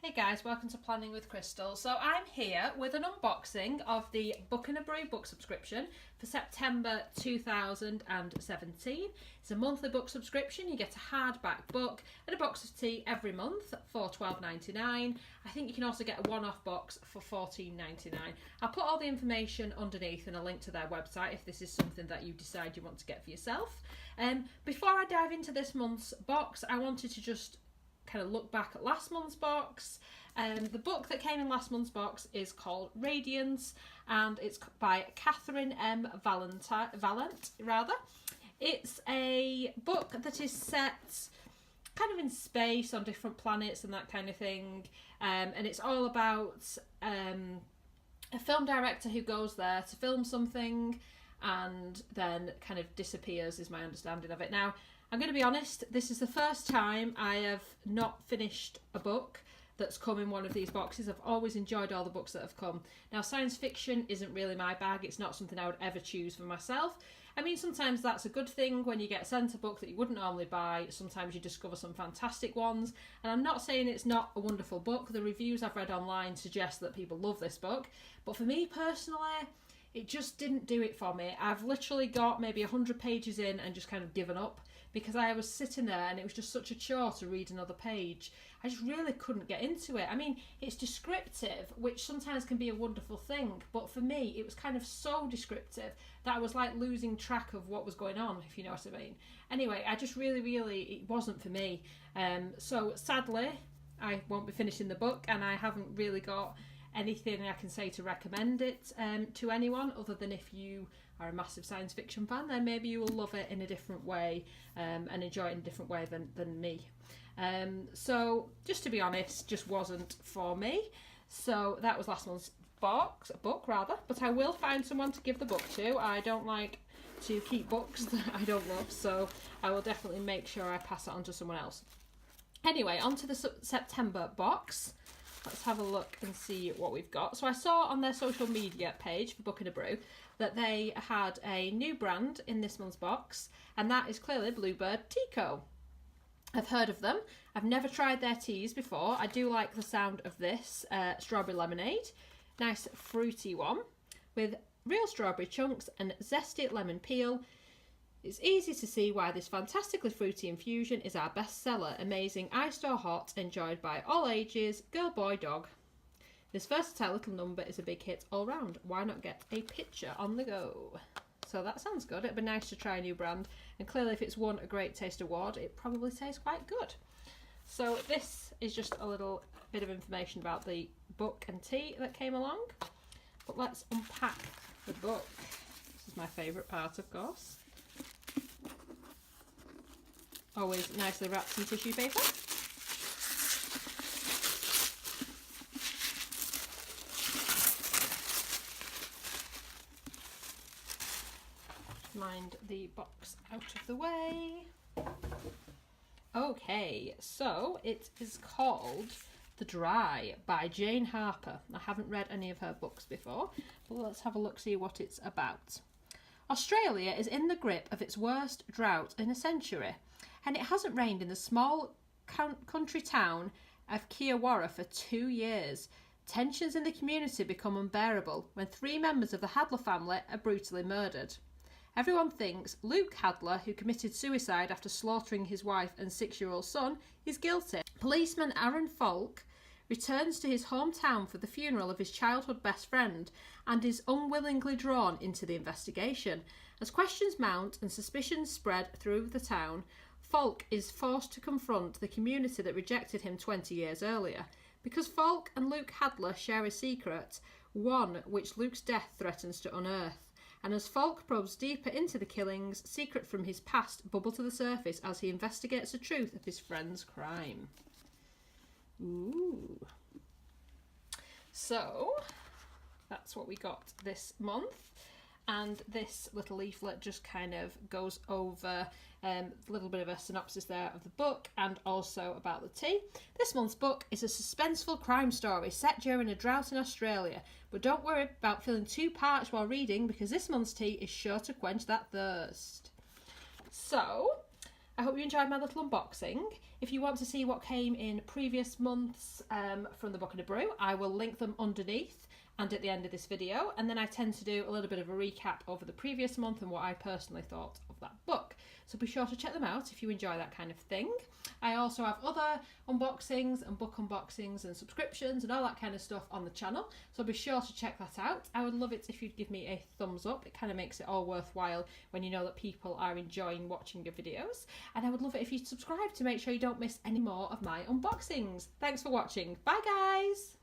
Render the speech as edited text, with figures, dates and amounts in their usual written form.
Hey guys, welcome to Planning with Crystal. So I'm here with an unboxing of the Book and a Brew book subscription for September 2017. It's a monthly book subscription. You get a hardback book and a box of tea every month for $12.99. I think you can also get a one-off box for $14.99. I'll put all the information underneath and a link to their website if this is something that you decide you want to get for yourself. Before I dive into this month's box, I wanted to just kind of look back at last month's box. The book that came in last month's box is called Radiance, and it's by Catherine M. Valent. It's a book that is set kind of in space on different planets and that kind of thing, and it's all about a film director who goes there to film something and then kind of disappears, is my understanding of it. Now, I'm going to be honest, this is the first time I have not finished a book that's come in one of these boxes. I've always enjoyed all the books that have come. Now, science fiction isn't really my bag. It's not something I would ever choose for myself. I mean, sometimes that's a good thing when you get sent a book that you wouldn't normally buy. Sometimes you discover some fantastic ones. And I'm not saying it's not a wonderful book. The reviews I've read online suggest that people love this book. But for me personally, it just didn't do it for me. I've literally got maybe 100 pages in and just kind of given up, because I was sitting there and it was just such a chore to read another page. I just really couldn't get into it. I mean, it's descriptive, which sometimes can be a wonderful thing, but for me, it was kind of so descriptive that I was like losing track of what was going on, if you know what I mean. Anyway, I just really, it wasn't for me. So sadly, I won't be finishing the book, and I haven't really got anything I can say to recommend it to anyone, other than if you are a massive science fiction fan, then maybe you will love it in a different way and enjoy it in a different way than me. So just to be honest, just wasn't for me. So that was last month's book, but I will find someone to give the book to. I don't like to keep books that I don't love, so I will definitely make sure I pass it on to someone else. Anyway, on to the September box. Let's have a look and see what we've got. So I saw on their social media page for Book and a Brew that they had a new brand in this month's box, and that is clearly Bluebird Tea Co. I've heard of them. I've never tried their teas before. I do like the sound of this strawberry lemonade. Nice fruity one with real strawberry chunks and zesty lemon peel. It's easy to see why this fantastically fruity infusion is our best seller. Amazing iced or hot, enjoyed by all ages, girl, boy, dog. This versatile little number is a big hit all round. Why not get a picture on the go? So that sounds good. It'd be nice to try a new brand. And clearly if it's won a Great Taste Award, it probably tastes quite good. So this is just a little bit of information about the book and tea that came along. But let's unpack the book. This is my favourite part, of course. Always nicely wrapped in tissue paper. Mind the box out of the way. Okay, so it is called The Dry by Jane Harper. I haven't read any of her books before, but let's have a look, see what it's about. Australia is in the grip of its worst drought in a century, and it hasn't rained in the small country town of Kiawarra for 2 years. Tensions in the community become unbearable when 3 members of the Hadler family are brutally murdered. Everyone thinks Luke Hadler, who committed suicide after slaughtering his wife and 6-year-old son, is guilty. Policeman Aaron Falk returns to his hometown for the funeral of his childhood best friend and is unwillingly drawn into the investigation. As questions mount and suspicions spread through the town, Falk is forced to confront the community that rejected him 20 years earlier. Because Falk and Luke Hadler share a secret, one which Luke's death threatens to unearth. And as Falk probes deeper into the killings, secret from his past bubble to the surface as he investigates the truth of his friend's crime. Ooh. So, that's what we got this month. And this little leaflet just kind of goes over a little bit of a synopsis there of the book and also about the tea. This month's book is a suspenseful crime story set during a drought in Australia. But don't worry about feeling too parched while reading, because this month's tea is sure to quench that thirst. So, I hope you enjoyed my little unboxing. If you want to see what came in previous months from the Book and a Brew, I will link them underneath and at the end of this video, and then I tend to do a little bit of a recap over the previous month and what I personally thought of that book. So be sure to check them out if you enjoy that kind of thing. I also have other unboxings and book unboxings and subscriptions and all that kind of stuff on the channel, so be sure to check that out. I would love it if you'd give me a thumbs up. It kind of makes it all worthwhile when you know that people are enjoying watching your videos, and I would love it if you'd subscribe to make sure you don't miss any more of my unboxings. Thanks for watching. Bye guys!